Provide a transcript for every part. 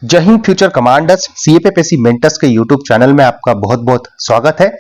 जय Hind future commanders सीएपीएफएससी mentors के YouTube channel में आपका बहुत बहुत स्वागत है।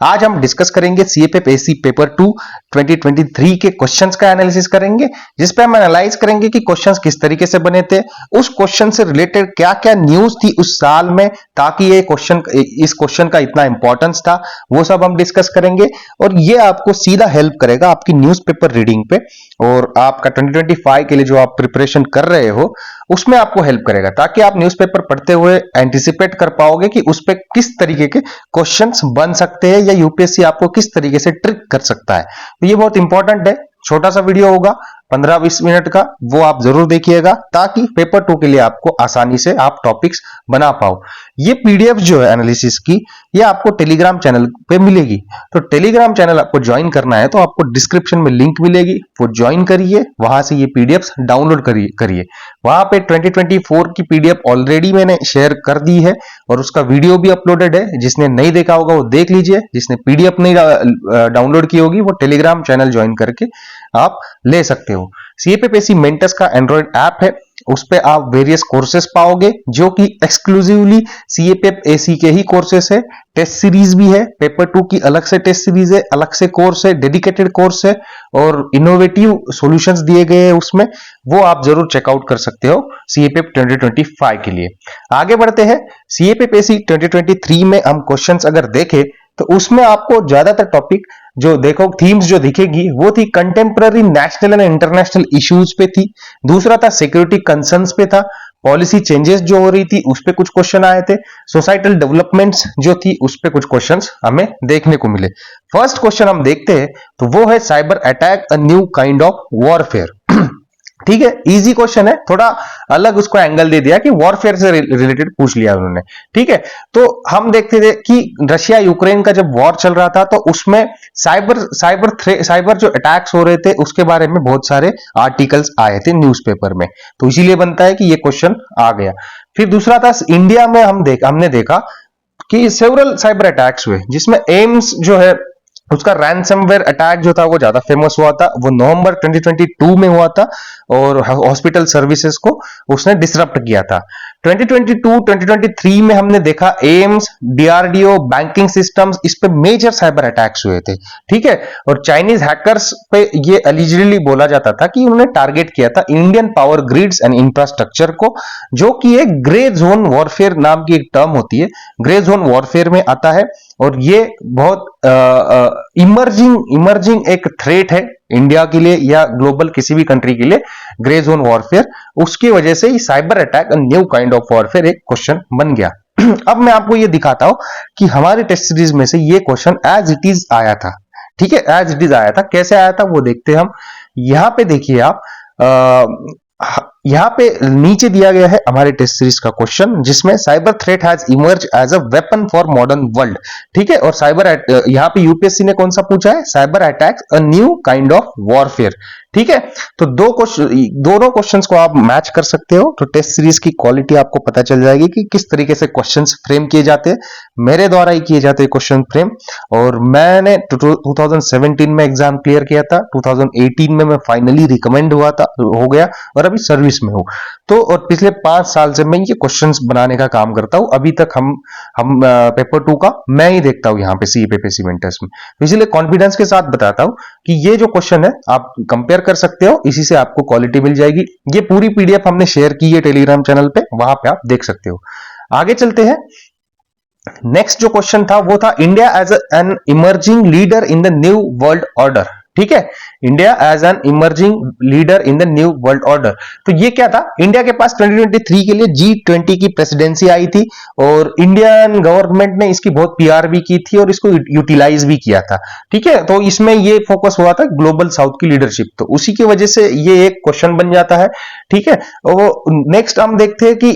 आज हम डिस्कस करेंगे सीएपीएफएससी पेपर 2 2023 के क्वेश्चंस का एनालिसिस करेंगे, जिस पे हम एनालाइज करेंगे कि क्वेश्चंस किस तरीके से बने थे, उस क्वेश्चन से रिलेटेड क्या क्या न्यूज थी उस साल में ताकि इस क्वेश्चन का इतना इंपॉर्टेंस था, वो सब हम डिस्कस करेंगे। और ये आपको सीधा हेल्प करेगा आपकी न्यूज़पेपर रीडिंग पे, और आपका 2025 के लिए जो आप प्रिपरेशन कर रहे हो उसमें आपको हेल्प करेगा, ताकि आप न्यूज़पेपर पढ़ते हुए एंटिसिपेट कर पाओगे कि उस पे किस तरीके के क्वेश्चंस बन सकते हैं या यूपीएससी आपको किस तरीके से ट्रिक कर सकता है। तो ये बहुत इंपॉर्टेंट है। छोटा सा वीडियो होगा 15-20 मिनट का, वो आप जरूर देखिएगा ताकि पेपर 2 के लिए आपको आसानी से आप टॉपिक्स बना पाओ। ये पीडीएफ जो है एनालिसिस की, ये आपको टेलीग्राम चैनल पे मिलेगी। तो टेलीग्राम चैनल आपको ज्वाइन करना है तो आपको डिस्क्रिप्शन में लिंक मिलेगी, वो ज्वाइन करिए, वहां से ये पीडीएफ डाउनलोड करिए। वहां पे 2024 की पीडीएफ ऑलरेडी मैंने शेयर कर दी है और उसका वीडियो भी अपलोडेड है। जिसने नहीं देखा होगा वो देख लीजिए, जिसने पीडीएफ नहीं डाउनलोड की होगी वो टेलीग्राम चैनल ज्वाइन करके आप ले सकते हो। सीएपीएफएससी मेंटर्स का एंड्रॉइड ऐप है, उस पे आप वेरियस कोर्सेज पाओगे जो कि एक्सक्लूसिवली सीएपीएफएससी के ही कोर्सेज है। टेस्ट सीरीज भी है, पेपर 2 की अलग से टेस्ट सीरीज है, अलग से कोर्स है, डेडिकेटेड कोर्स है और इनोवेटिव सॉल्यूशंस दिए गए हैं उसमें, वो आप जरूर चेकआउट कर सकते हो सीएपीएफ 2025 के लिए। आगे बढ़ते हैं। सीएपीएफएससी 2023 में हम क्वेश्चंस अगर देखें तो उसमें आपको ज्यादातर टॉपिक जो देखो थीम्स जो दिखेगी वो थी contemporary national and international issues पे थी। दूसरा था सिक्योरिटी कंसर्न्स पे था। पॉलिसी चेंजेस जो हो रही थी उस पे कुछ क्वेश्चन आए थे। सोसाइटल डेवलपमेंट्स जो थी उस पे कुछ क्वेश्चंस हमें देखने को मिले। फर्स्ट क्वेश्चन हम देखते हैं तो वो है cyber attack a new kind of warfare. ठीक है, इजी क्वेश्चन है, थोड़ा अलग उसको एंगल दे दिया कि वॉरफेयर से रिलेटेड पूछ लिया उन्होंने। ठीक है, तो हम देखते थे कि रशिया यूक्रेन का जब वॉर चल रहा था तो उसमें साइबर जो अटैक्स हो रहे थे उसके बारे में बहुत सारे आर्टिकल्स आए थे न्यूज़पेपर में, तो इसीलिए बनता है कि ये क्वेश्चन आ गया। फिर दूसरा था इंडिया में हमने देखा कि सेवरल साइबर अटैक्स हुए, जिसमें एम्स जो है उसका रैंसमवेयर अटैक जो था वो ज्यादा फेमस हुआ था, वो नवंबर 2022 में हुआ था और हॉस्पिटल सर्विसेज को उसने डिसरप्ट किया था। 2022-2023 में हमने देखा एम्स, डीआरडीओ, बैंकिंग सिस्टम्स, इस पे मेजर साइबर अटैक्स हुए थे। ठीक है, और चाइनीज हैकर्स पे ये एलिजिबली बोला जाता था कि उन्होंने टारगेट किया था Indian power grids and infrastructure को, जो कि एक ग्रे जोन वॉरफेयर नाम की एक टर्म होती है, ग्रे जोन वॉरफेयर में आता है। और ये बहुत इमर्जिंग एक थ्रेट है इंडिया के लिए या ग्लोबल किसी भी कंट्री के लिए, ग्रे जोन वॉरफेयर। उसकी वजह से cyber attack new kind of warfare एक क्वेश्चन बन गया। अब मैं आपको ये दिखाता हूं कि हमारे टेस्ट सीरीज में से ये क्वेश्चन एज इट इज आया था। ठीक है, एज इट इज आया था। कैसे आया था वो देखते हैं हम। यहां पे देखिए आप, यहां पे नीचे दिया गया है हमारे टेस्ट सीरीज का क्वेश्चन, जिसमें cyber threat has emerge as a weapon for modern world. ठीक है, और यहां पे यूपीएससी ने कौन सा पूछा है, cyber attack a new kind of warfare. ठीक है, तो दोनों क्वेश्चंस को आप मैच कर सकते हो, तो टेस्ट सीरीज की क्वालिटी आपको पता चल जाएगी कि किस तरीके से क्वेश्चंस फ्रेम किए जाते हैं। मेरे द्वारा ही किए जाते हैं क्वेश्चन फ्रेम, और मैंने 2017 में एग्जाम क्लियर किया था, 2018 में मैं फाइनली रिकमेंड हो गया और अभी सर्विस में हूं। तो और पिछले 5 साल से मैं ये क्वेश्चंस बनाने का काम करता हूं। अभी तक हम पेपर 2 का मैं ही देखता हूं यहाँ पे सीएपीएफएससी मेंटर्स में, तो इसलिए कॉन्फिडेंस के साथ बताता हूं कि ये जो क्वेश्चन है आप कंपेयर कर सकते हो, इसी से आपको क्वालिटी मिल जाएगी। ये पूरी पीडीएफ हमने शेयर की है टेलीग्राम चैनल पे, वहां पे आप देख सकते हो। आगे चलते हैं। नेक्स्ट जो क्वेश्चन था वो था India as an emerging leader in the new world order. ठीक है, India as an emerging leader in the new world order. तो ये क्या था, इंडिया के पास 2023 के लिए G20 की प्रेसिडेंसी आई थी और इंडियन गवर्नमेंट ने इसकी बहुत पीआर भी की थी और इसको यूटिलाइज भी किया था। ठीक है, तो इसमें ये फोकस हुआ था ग्लोबल साउथ की लीडरशिप, तो उसी की वजह से ये एक क्वेश्चन बन जाता है। ठीक है, और नेक्स्ट हम देखते हैं कि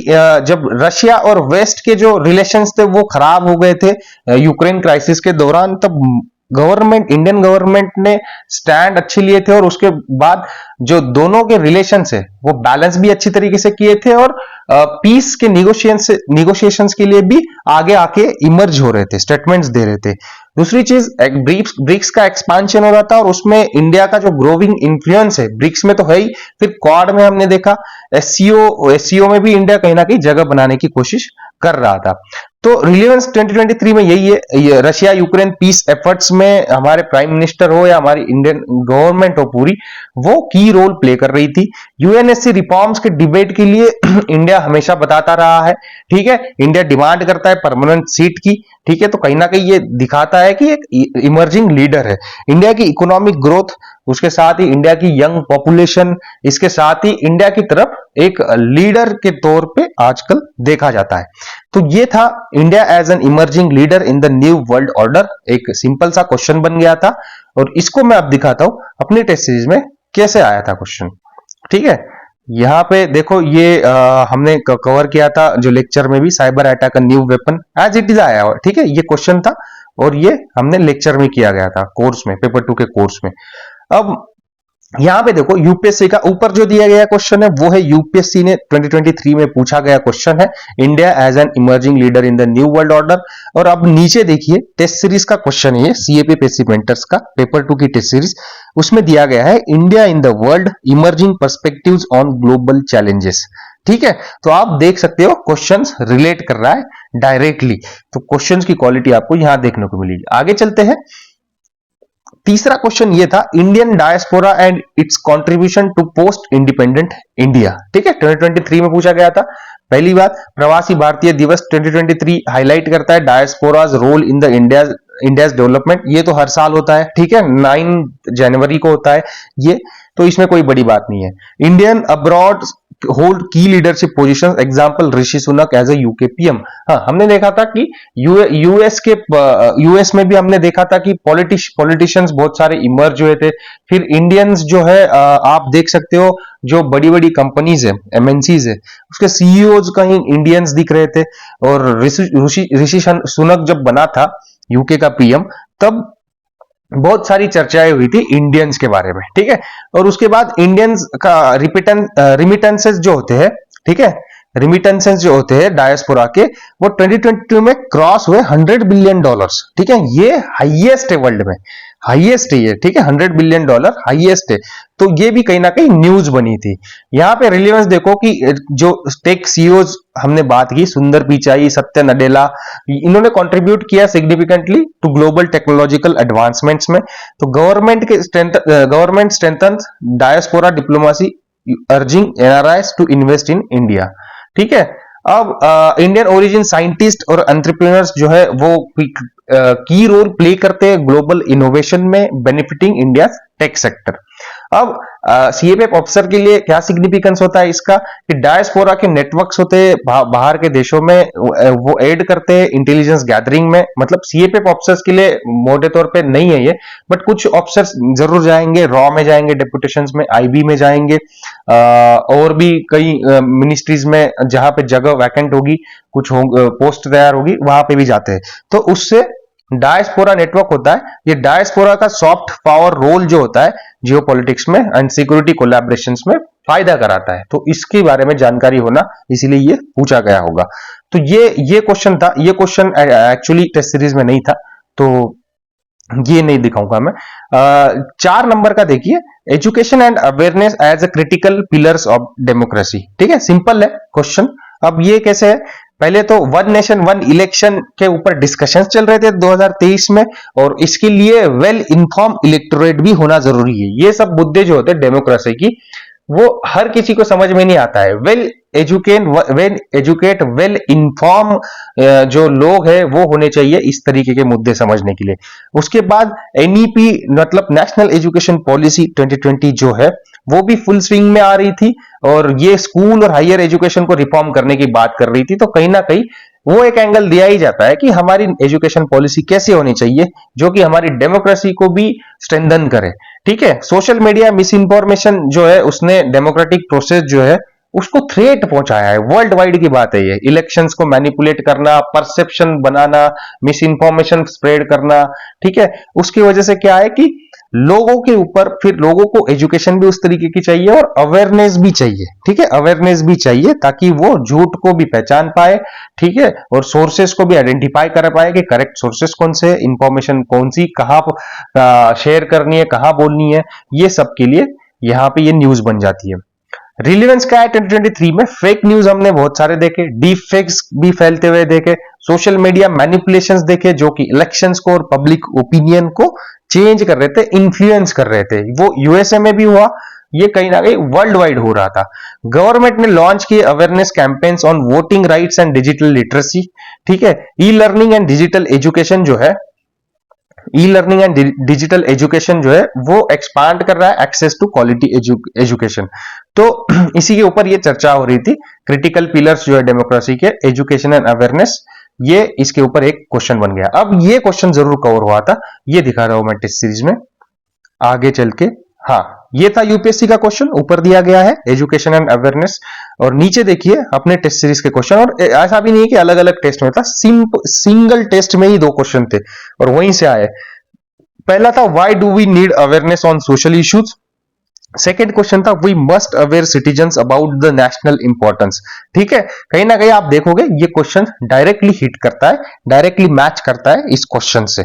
जब रशिया और वेस्ट के जो रिलेशंस थे वो खराब हो गए थे यूक्रेन क्राइसिस के दौरान, तब इंडियन गवर्नमेंट ने स्टैंड अच्छे लिए थे और उसके बाद जो दोनों के रिलेशंस है वो बैलेंस भी अच्छी तरीके से किए थे और पीस के निगोशिएशंस के लिए भी आगे आके इमर्ज हो रहे थे, स्टेटमेंट्स दे रहे थे। दूसरी चीज ब्रिक्स का एक्सपांशन हो रहा था और उसमें इंडिया का जो ग्रोइंग इन्फ्लुएंस है ब्रिक्स में तो है ही, फिर क्वाड में हमने देखा, एससीओ में भी इंडिया कहीं ना कहीं जगह बनाने की कोशिश कर रहा था। तो रिलेवेंस 2023 में यही है, ये रशिया यूक्रेन पीस एफर्ट्स में हमारे प्राइम मिनिस्टर हो या हमारी इंडियन गवर्नमेंट हो पूरी, वो की रोल प्ले कर रही थी। यूएनएससी रिफॉर्म्स के डिबेट के लिए इंडिया हमेशा बताता रहा है, ठीक है, इंडिया डिमांड करता है परमानेंट सीट की, ठीक है, तो कहीं ना कहीं ये दिखाता है कि एक इमर्जिंग लीडर है। इंडिया की इकोनॉमिक ग्रोथ, उसके साथ ही इंडिया की यंग पॉपुलेशन, इसके साथ ही इंडिया की तरफ एक लीडर के तौर पे आजकल देखा जाता है। तो ये था India as an emerging leader in the new world order, एक सिंपल सा क्वेश्चन बन गया था और इसको मैं अब दिखाता हूं अपनी टेस्ट सीरीज में कैसे आया था क्वेश्चन, ठीक है। यहाँ पे देखो ये हमने कवर किया था जो लेक्चर में भी, cyber attack new weapon as it is आया हुआ, ठीक है, ये क्वेश्चन था और ये हमने लेक्चर में किया गया था कोर्स में, पेपर 2 के कोर्स में। अब यहां पे देखो यूपीएससी का ऊपर जो दिया गया क्वेश्चन है वो है यूपीएससी ने 2023 में पूछा गया क्वेश्चन है, India as an emerging leader in the new world order. और अब नीचे देखिए टेस्ट सीरीज का क्वेश्चन है, सीएपी पेसी मेंटर्स का पेपर 2 की टेस्ट सीरीज, उसमें दिया गया है India in the world emerging perspectives on global challenges, ठीक है। तो आप देख सकते हो क्वेश्चंस रिलेट कर रहा है डायरेक्टली, तो क्वेश्चंस की क्वालिटी आपको यहां देखने को मिलेगी। आगे चलते हैं, तीसरा क्वेश्चन ये था Indian diaspora and its contribution to post independent India, ठीक है, 2023 में पूछा गया था। पहली बात, प्रवासी भारतीय दिवस 2023 हाईलाइट करता है diasporas role in the India's development, ये तो हर साल होता है, ठीक है, 9 जनवरी को होता है ये, तो इसमें कोई बड़ी बात नहीं है। Indian abroad hold key leadership positions, example Rishi Sunak as a UK PM. हाँ, हमने देखा था कि यूएस में भी हमने देखा था कि पॉलिटिशियंस बहुत सारे इमर्ज हुए थे। फिर इंडियंस जो है आप देख सकते हो जो बड़ी बड़ी कंपनीज है, एमएनसीज है, उसके सीईओज कहीं इंडियंस दिख रहे थे। और ऋषि सुनक जब बना था यूके का पीएम, तब बहुत सारी चर्चाएं हुई थी इंडियंस के बारे में, ठीक है। और उसके बाद इंडियंस का रिमिटेंसेस जो होते हैं, ठीक है, रिमिटेंसेस जो होते हैं डायस्पोरा के, वो 2022 में क्रॉस हुए $100 बिलियन, ठीक है, ये हाईएस्ट है वर्ल्ड में, हाईएस्ट है ये, ठीक है, $100 बिलियन हाईएस्ट है। तो ये भी कहीं ना कहीं न्यूज बनी थी। यहाँ पे रिलेवेंस देखो कि जो टेक सीईओज हमने बात की, सुंदर पिचाई, सत्य नडेला, इन्होंने कंट्रीब्यूट किया significantly to global technological advancements में। तो government strengthen diaspora diplomacy urging NRIs to invest in India, ठीक है। अब इंडियन ओरिजिन साइंटिस्ट और एंटरप्रेन्योर्स जो है वो की रोल प्ले करते हैं ग्लोबल इनोवेशन में, बेनिफिटिंग इंडिया टेक सेक्टर। अब सीएपीएफ ऑफिसर के लिए क्या सिग्निफिकेंस होता है इसका, कि डायस्पोरा के नेटवर्क्स होते हैं बाहर के देशों में, वो ऐड करते हैं इंटेलिजेंस गैदरिंग में। मतलब सीएपीएफ ऑफिसर्स के लिए मोटे तौर पे नहीं है ये, बट कुछ ऑफिसर्स जरूर जाएंगे, रॉ में जाएंगे, डेपुटेशंस में, आईबी में जाएंगे, और भी कई मिनिस्ट्रीज में जहां पे जगह वैकेंट होगी, कुछ पोस्ट तैयार होगी, वहां पे भी जाते हैं। तो उससे डायस्पोरा नेटवर्क होता है, ये डायस्पोरा का सॉफ्ट पावर रोल जो होता है जियोपॉलिटिक्स में एंड सिक्योरिटी कोलैबोरेशंस में फायदा कराता है। तो इसके बारे में जानकारी होना, इसीलिए ये पूछा गया होगा। तो ये क्वेश्चन था, ये क्वेश्चन एक्चुअली टेस्ट सीरीज में नहीं था, तो ये नहीं दिखाऊंगा मैं। 4 नंबर का देखिए, education and awareness as a critical pillars of democracy, ठीक है, सिंपल है क्वेश्चन। अब ये कैसे है, पहले तो वन नेशन वन इलेक्शन के ऊपर डिस्कशंस चल रहे थे 2023 में, और इसके लिए वेल इन्फॉर्म इलेक्टोरेट भी होना जरूरी है। ये सब मुद्दे जो होते हैं डेमोक्रेसी की, वो हर किसी को समझ में नहीं आता है। वेल एजुकेट वेल इन्फॉर्म जो लोग हैं वो होने चाहिए इस तरीके के मुद्दे समझने के लिए। उसके बाद एनईपी मतलब नेशनल एजुकेशन पॉलिसी 2020 जो है वो भी फुल स्विंग में आ रही थी, और ये स्कूल और हायर एजुकेशन को रिफॉर्म करने की बात कर रही थी। तो कहीं ना कहीं वो एक एंगल दिया ही जाता है कि हमारी एजुकेशन पॉलिसी कैसे होनी चाहिए जो कि हमारी डेमोक्रेसी को भी स्ट्रेंथन करे, ठीक है। सोशल मीडिया मिस इन्फॉर्मेशन जो है उसने डेमोक्रेटिक प्रोसेस जो है उसको थ्रेट पहुंचाया है, वर्ल्ड वाइड की बात है ये। इलेक्शंस को मैनिपुलेट करना, परसेप्शन बनाना, मिस इन्फॉर्मेशन स्प्रेड करना, ठीक है, उसकी वजह से क्या है कि लोगों के ऊपर, फिर लोगों को एजुकेशन भी उस तरीके की चाहिए और अवेयरनेस भी चाहिए, ठीक है, अवेयरनेस भी चाहिए ताकि वो झूठ को भी पहचान पाए, ठीक है, और सोर्सेस को भी आइडेंटिफाई कर पाए कि करेक्ट सोर्सेस कौन से, इंफॉर्मेशन कौन सी कहाँ शेयर करनी है, कहाँ बोलनी है, ये सब के लिए यहाँ पे ये न्यूज बन जाती है। रिलेवेंस क्या है 2023 में? फेक न्यूज हमने बहुत सारे देखे, डीप फेक्स भी फैलते हुए देखे, सोशल मीडिया मैनिपुलेशंस देखे जो कि इलेक्शंस को और पब्लिक ओपिनियन को चेंज कर रहे थे, इन्फ्लुएंस कर रहे थे। वो यूएसए में भी हुआ, ये कहीं ना कहीं वर्ल्ड वाइड हो रहा था। गवर्नमेंट ने लॉन्च किए awareness campaigns on voting rights and digital literacy, ठीक है। E learning and digital education जो है, e learning and digital education जो है वो एक्सपांड कर रहा है एक्सेस टू क्वालिटी एजुकेशन। तो इसी के ऊपर ये चर्चा हो रही थी, क्रिटिकल पिलर्स जो है डेमोक्रेसी के, एजुकेशन एंड अवेयरनेस, ये इसके ऊपर एक क्वेश्चन बन गया। अब ये क्वेश्चन जरूर कवर हुआ था, ये दिखा रहा हूं मैं टेस्ट सीरीज में आगे चल के। हाँ, ये था यूपीएससी का क्वेश्चन, ऊपर दिया गया है एजुकेशन एंड अवेयरनेस, और नीचे देखिए अपने टेस्ट सीरीज के क्वेश्चन। और ऐसा भी नहीं है कि अलग अलग टेस्ट में था, सिंगल टेस्ट में ही 2 क्वेश्चन थे और वहीं से आए। पहला था why do we need awareness on social issues. Second question था we must aware citizens about the national importance. ठीक है, कहीं ना कहीं आप देखोगे ये क्वेश्चन डायरेक्टली हिट करता है, डायरेक्टली मैच करता है इस क्वेश्चन से।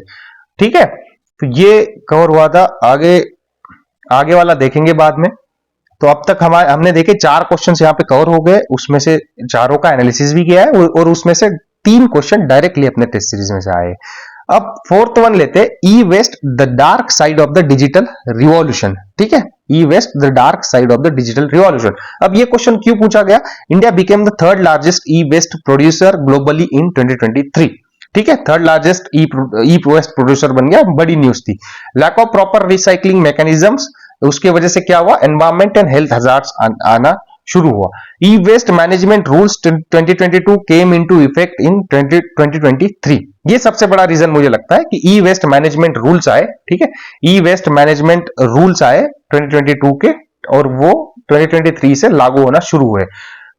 ठीक है, तो ये कवर हुआ था। आगे वाला देखेंगे बाद में। तो अब तक हमने देखे 4 क्वेश्चन यहाँ पे कवर हो गए, उसमें से चारों का एनालिसिस भी किया है और उसमें से 3 क्वेश्चन डायरेक्टली अपने टेस्ट सीरीज में से आए। अब 4th वन लेते हैं, e waste the dark side of the digital revolution. ठीक है, e waste the dark side of the digital revolution. अब ये क्वेश्चन क्यों पूछा गया? India became the 3rd largest e waste producer globally in 2023। ठीक है, 3rd largest e waste producer बन गया, बड़ी न्यूज थी। Lack of proper recycling mechanisms, उसकी वजह से क्या हुआ? एनवायरमेंट एंड हेल्थ हजार्ड्स आना शुरू हुआ। E waste management rules 2022 came into effect in 2023। ये सबसे बड़ा रीजन मुझे लगता है कि ई वेस्ट मैनेजमेंट रूल्स आए। ठीक है, ई वेस्ट मैनेजमेंट रूल्स आए 2022 के और वो 2023 से लागू होना शुरू हुए।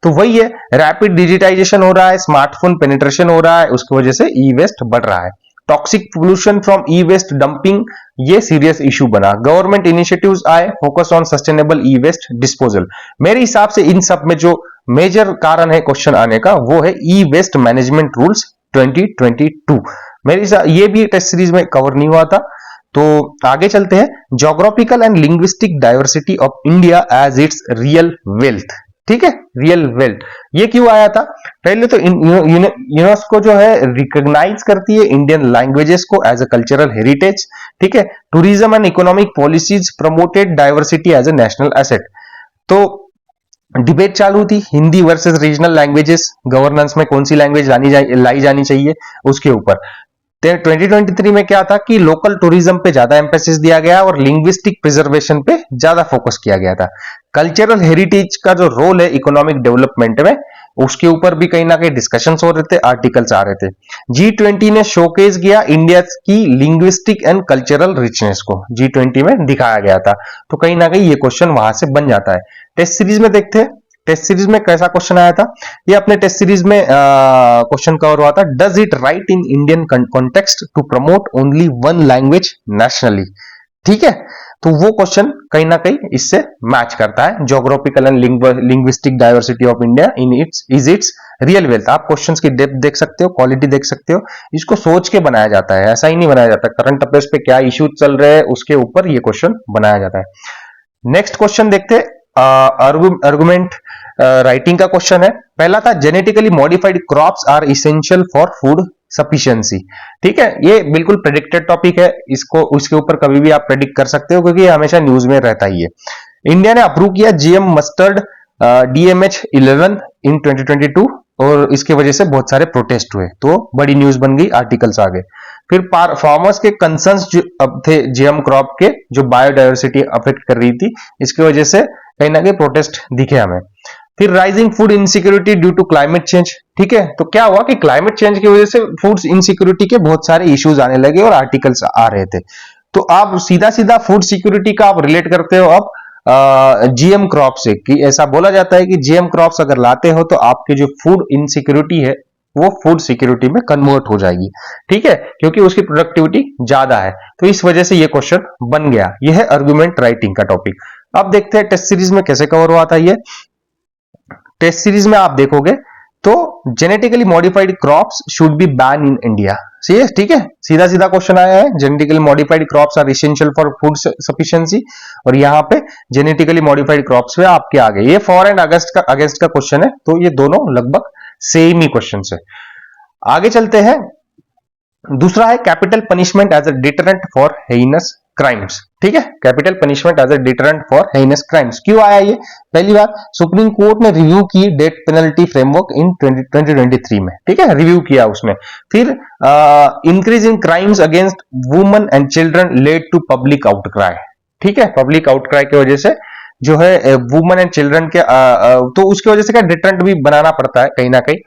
तो वही है, रैपिड डिजिटाइजेशन हो रहा है, स्मार्टफोन पेनिट्रेशन हो रहा है, उसकी वजह से ई वेस्ट बढ़ रहा है। Toxic pollution from e waste dumping, ये सीरियस इशू बना। गवर्नमेंट इनिशिएटिव्स आए, focus on sustainable e waste disposal. मेरे हिसाब से इन सब में जो मेजर कारण है क्वेश्चन आने का वो है ई वेस्ट मैनेजमेंट रूल्स 2022। मेरे हिसाब ये भी टेस्ट सीरीज में कवर नहीं हुआ था। तो आगे चलते हैं, geographical and linguistic diversity of India as its real wealth. ठीक है, रियल वेल्थ ये क्यों आया था? पहले तो यूनेस्को जो है रिकॉग्नाइज करती है इंडियन लैंग्वेजेस को एज अ कल्चरल हेरिटेज। ठीक है, tourism and economic policies promoted diversity as a national asset. तो डिबेट चालू थी, Hindi versus regional languages, governance में कौन सी लैंग्वेज लाई जानी चाहिए उसके ऊपर। 2023 में क्या था कि लोकल टूरिज्म पे ज्यादा एम्फेसिस दिया गया और लिंग्विस्टिक प्रिजर्वेशन पे ज्यादा फोकस किया गया था। कल्चरल हेरिटेज का जो रोल है इकोनॉमिक डेवलपमेंट में, उसके ऊपर भी कहीं ना कहीं डिस्कशंस हो रहे थे, आर्टिकल्स आ रहे थे। G20 ने शोकेस किया इंडिया की लिंग्विस्टिक एंड कल्चरल रिचनेस को, G20 में दिखाया गया था। तो कहीं ना कहीं ये क्वेश्चन वहां से बन जाता है। टेस्ट सीरीज में देखते हैं, टेस्ट सीरीज में कैसा क्वेश्चन आया था। ये अपने टेस्ट सीरीज में क्वेश्चन कवर हुआ था, does it right in Indian context to promote only one language nationally. ठीक है, तो वो क्वेश्चन कहीं ना कहीं इससे मैच करता है। Geographical and linguistic diversity of India in its real wealth. आप क्वेश्चंस की डेप्थ देख सकते हो, क्वालिटी देख सकते हो, इसको सोच के बनाया जाता है, ऐसा ही नहीं बनाया जाता। करंट अफेयर्स पे क्या इश्यू चल रहे हैं उसके ऊपर ये क्वेश्चन बनाया जाता है। नेक्स्ट क्वेश्चन देखते हैं, आर्गुमेंट राइटिंग का क्वेश्चन है। पहला था, genetically modified crops are essential for food sufficiency. ठीक है, ये बिल्कुल प्रेडिक्टेड टॉपिक है, इसको उसके ऊपर कभी भी आप प्रेडिक्ट कर सकते हो क्योंकि ये हमेशा न्यूज में रहता ही है। इंडिया ने अप्रूव किया जीएम मस्टर्ड DMH11 इन 2022 और इसकी वजह से बहुत सारे प्रोटेस्ट हुए, तो बड़ी न्यूज बन गई, आर्टिकल्स आ गए। फिर फार्मर्स के कंसर्न्स जो अब थे जीएम क्रॉप के, जो बायोडाइवर्सिटी अफेक्ट कर रही थी, इसकी वजह से कहीं ना कहीं प्रोटेस्ट दिखे हमें। फिर rising food insecurity due to climate change. ठीक है, तो क्या हुआ कि क्लाइमेट चेंज की वजह से फूड इनसिक्योरिटी के बहुत सारे इश्यूज आने लगे और आर्टिकल्स आ रहे थे। तो आप सीधा सीधा फूड सिक्योरिटी का आप रिलेट करते हो अब जीएम क्रॉप से, कि ऐसा बोला जाता है कि जीएम क्रॉप्स अगर लाते हो तो आपकी जो फूड इनसिक्योरिटी है वो फूड सिक्योरिटी में कन्वर्ट हो जाएगी, ठीक है, क्योंकि उसकी प्रोडक्टिविटी ज्यादा है। तो इस वजह से ये क्वेश्चन बन गया। यह है आर्गुमेंट राइटिंग का टॉपिक। अब देखते हैं टेस्ट सीरीज में कैसे कवर हुआ था ये। टेस्ट सीरीज में आप देखोगे तो genetically modified crops should be ban in India, ठीक है, सीधा सीधा क्वेश्चन आया है। Genetically modified crops are essential for food sufficiency, और यहाँ पे जेनेटिकली मॉडिफाइड क्रॉप्स पे आपके आ गए। ये फॉर एंड अगेंस्ट का क्वेश्चन है, तो ये दोनों लगभग सेम ही क्वेश्चन है। आगे चलते हैं। दूसरा है capital punishment as a deterrent for heinous crimes, ठीक है, capital punishment as a deterrent for heinous crimes. क्यों आया ये? पहली बात, सुप्रीम कोर्ट ने रिव्यू की डेथ पेनल्टी फ्रेमवर्क इन 2023 में, ठीक है, रिव्यू किया उसने। फिर increase in crimes against women and children led to public outcry, ठीक है, पब्लिक आउटक्राई की वजह से जो है वुमेन एंड चिल्ड्रन के तो उसकी वजह से क्या डिटरेंट भी बनाना पड़ता है कहीं ना कहीं।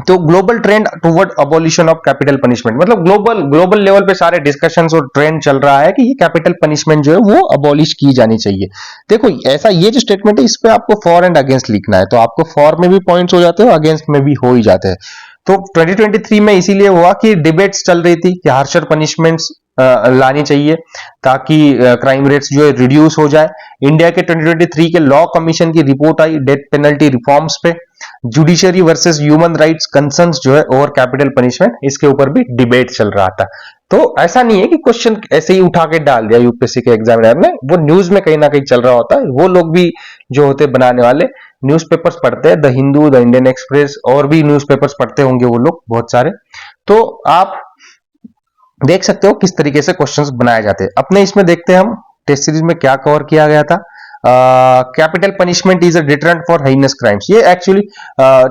तो global trend toward abolition of capital punishment, मतलब ग्लोबल लेवल पे सारे डिस्कशंस और ट्रेंड चल रहा है कि ये कैपिटल पनिशमेंट जो है वो अबॉलिश की जानी चाहिए। देखो ऐसा, ये जो स्टेटमेंट है इस पे आपको फॉर एंड अगेंस्ट लिखना है, तो आपको फॉर में भी पॉइंट्स हो जाते हैं, अगेंस्ट में भी हो ही जाते हैं। तो 2023 में इसीलिए हुआ कि डिबेट्स चल रही थी कि हार्शर पनिशमेंट्स लानी चाहिए ताकि क्राइम रेट्स जो है रिड्यूस हो जाए। इंडिया के 2023 के लॉ कमीशन की रिपोर्ट आई डेथ पेनल्टी रिफॉर्म्स पे, judiciary versus human rights concerns जो है ओवर कैपिटल पनिशमेंट, इसके ऊपर भी डिबेट चल रहा था। तो ऐसा नहीं है कि क्वेश्चन ऐसे ही उठा के डाल दिया यूपीएससी के एग्जामिनर ने, वो न्यूज में कहीं ना कहीं चल रहा होता है। वो लोग भी जो होते बनाने वाले न्यूज़पेपर्स पढ़ते हैं, the Hindu, the Indian express और भी न्यूज़पेपर्स पढ़ते होंगे वो लोग बहुत सारे। तो आप देख सकते हो किस तरीके से क्वेश्चंस बनाए जाते हैं। अपने इसमें देखते हैं हम टेस्ट सीरीज में क्या कवर किया गया था। Capital punishment is a deterrent for heinous crimes, ये एक्चुअली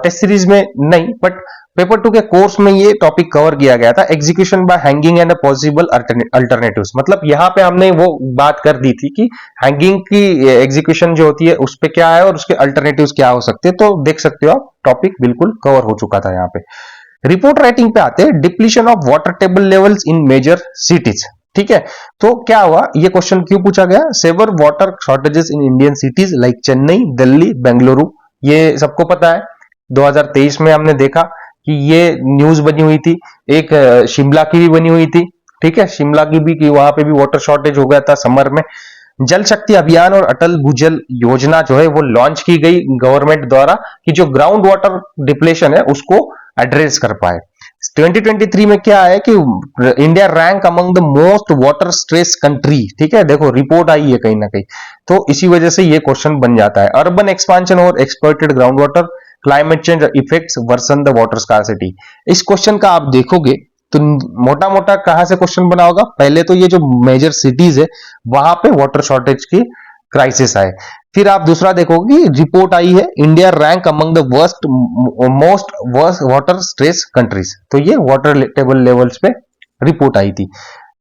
टेस्ट सीरीज में नहीं बट पेपर 2 के कोर्स में ये टॉपिक कवर किया गया था। Execution bye hanging and possible alternatives, मतलब यहाँ पे हमने वो बात कर दी थी कि हैंगिंग की एग्जीक्यूशन जो होती है उस पे क्या है और उसके अल्टरनेटिव्स क्या हो सकते हैं। तो देख सकते हो आप टॉपिक बिल्कुल कवर हो चुका था यहाँ पे। रिपोर्ट राइटिंग पे आते हैं। Depletion of water table levels in major cities, ठीक है, तो क्या हुआ, ये क्वेश्चन क्यों पूछा गया? Severe water shortages in Indian cities like Chennai, Delhi, Bengaluru, ये सबको पता है। 2023 में हमने देखा कि ये न्यूज बनी हुई थी। एक शिमला की भी बनी हुई थी, ठीक है, शिमला की भी, कि वहां पे भी वाटर शॉर्टेज हो गया था समर में। जल शक्ति अभियान और अटल भूजल योजना जो है वो लॉन्च की गई गवर्नमेंट द्वारा कि जो ग्राउंड वाटर डिप्लेशन है उसको एड्रेस कर पाए। 2023 में क्या है कि India rank among the most water stress country, ठीक है, देखो रिपोर्ट आई है कहीं ना कहीं, तो इसी वजह से ये क्वेश्चन बन जाता है। अर्बन एक्सपांशन और exploited ground water, climate change effects worsen the water scarcity. इस क्वेश्चन का आप देखोगे तो मोटा मोटा कहां से क्वेश्चन बना होगा? पहले तो ये जो मेजर सिटीज है वहां पे वाटर शॉर्टेज की क्राइसिस आए। फिर आप दूसरा देखोगे रिपोर्ट आई है India rank among the most worst water stress countries, तो ये वाटर टेबल लेवल्स पे रिपोर्ट आई थी।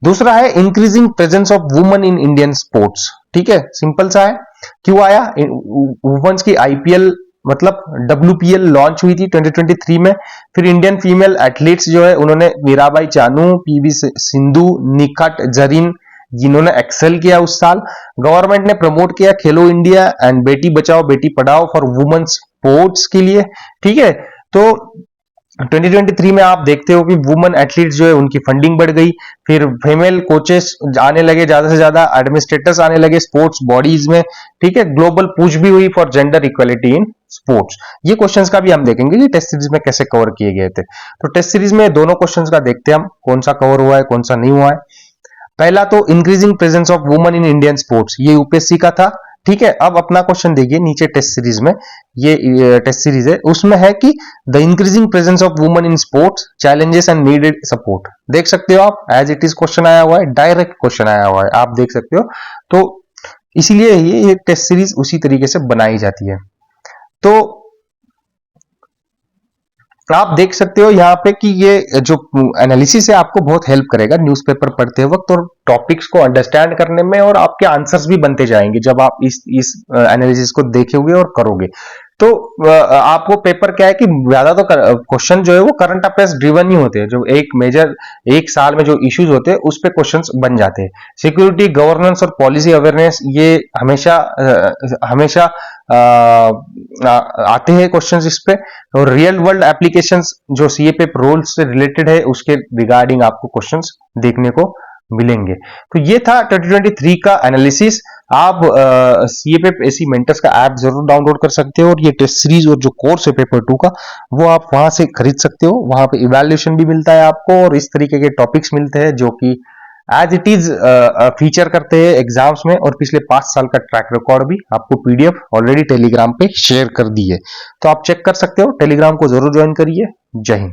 दूसरा है increasing presence of women in Indian sports, ठीक है, सिंपल सा है। क्यों आया? वुमेन्स की आईपीएल मतलब WPL लॉन्च हुई थी 2023 में। फिर इंडियन फीमेल एथलीट्स जो है उन्होंने मीराबाई चानू, PV सिंधु, निखत जरीन, जिन्होंने एक्सेल किया उस साल। गवर्नमेंट ने प्रमोट किया खेलो India and Beti Bachao Beti Padhao for women sports के लिए, ठीक है। तो 2023 में आप देखते हो कि वुमेन एथलीट्स जो है उनकी फंडिंग बढ़ गई। फिर फीमेल कोचेस आने लगे ज्यादा से ज्यादा, एडमिनिस्ट्रेटर्स आने लगे स्पोर्ट्स बॉडीज में, ठीक है। ग्लोबल पुश भी हुई for gender equality in sports. ये क्वेश्चंस का भी हम देखेंगे कि टेस्ट सीरीज में कैसे कवर किए गए थे। तो टेस्ट सीरीज में दोनों क्वेश्चंस का देखते हैं हम, कौन सा कवर हुआ है कौन सा नहीं हुआ है। पहला तो increasing presence of women in Indian sports, ये यूपीएससी का था, ठीक है। अब अपना क्वेश्चन देखिए नीचे टेस्ट सीरीज में, ये टेस्ट सीरीज है, उसमें है कि the increasing presence of women in sports challenges and needed support. देख सकते हो आप, एज इट इज क्वेश्चन आया हुआ है, डायरेक्ट क्वेश्चन आया हुआ है, आप देख सकते हो। तो इसीलिए ये टेस्ट सीरीज उसी तरीके से बनाई जाती है। तो आप देख सकते हो यहाँ पे कि ये जो एनालिसिस है आपको बहुत हेल्प करेगा न्यूज़पेपर पढ़ते वक्त और टॉपिक्स को अंडरस्टैंड करने में, और आपके आंसर्स भी बनते जाएंगे जब आप इस एनालिसिस को देखोगे और करोगे। तो आपको पेपर क्या है कि ज्यादा तो क्वेश्चन जो है वो करंट अफेयर्स ड्रिवन ही होते हैं, जो एक मेजर एक साल में जो इश्यूज होते हैं उस पे क्वेश्चंस बन जाते हैं। सिक्योरिटी, गवर्नेंस और पॉलिसी अवेयरनेस ये हमेशा हमेशा आते हैं क्वेश्चंस इस पे। और रियल वर्ल्ड एप्लीकेशंस जो सीएपीएफ रोल्स से रिलेटेड है उसके रिगार्डिंग आपको क्वेश्चंस देखने को मिलेंगे। तो ये था 2023 का एनालिसिस। आप सीएपीएफ एसी मेंटर्स का ऐप जरूर डाउनलोड कर सकते हो, और ये टेस्ट सीरीज और जो कोर्स है पेपर 2 का वो आप वहां से खरीद सकते हो। वहां पे इवैल्यूएशन भी मिलता है आपको, और इस तरीके के टॉपिक्स मिलते हैं जो कि एज इट इज फीचर करते हैं एग्जाम्स में, और पिछले 5 साल का ट्रैक रिकॉर्ड भी आपको पीडीएफ ऑलरेडी टेलीग्राम पे शेयर कर दी है। तो आप चेक कर सकते हो, टेलीग्राम को जरूर ज्वाइन करिए। जय हिंद।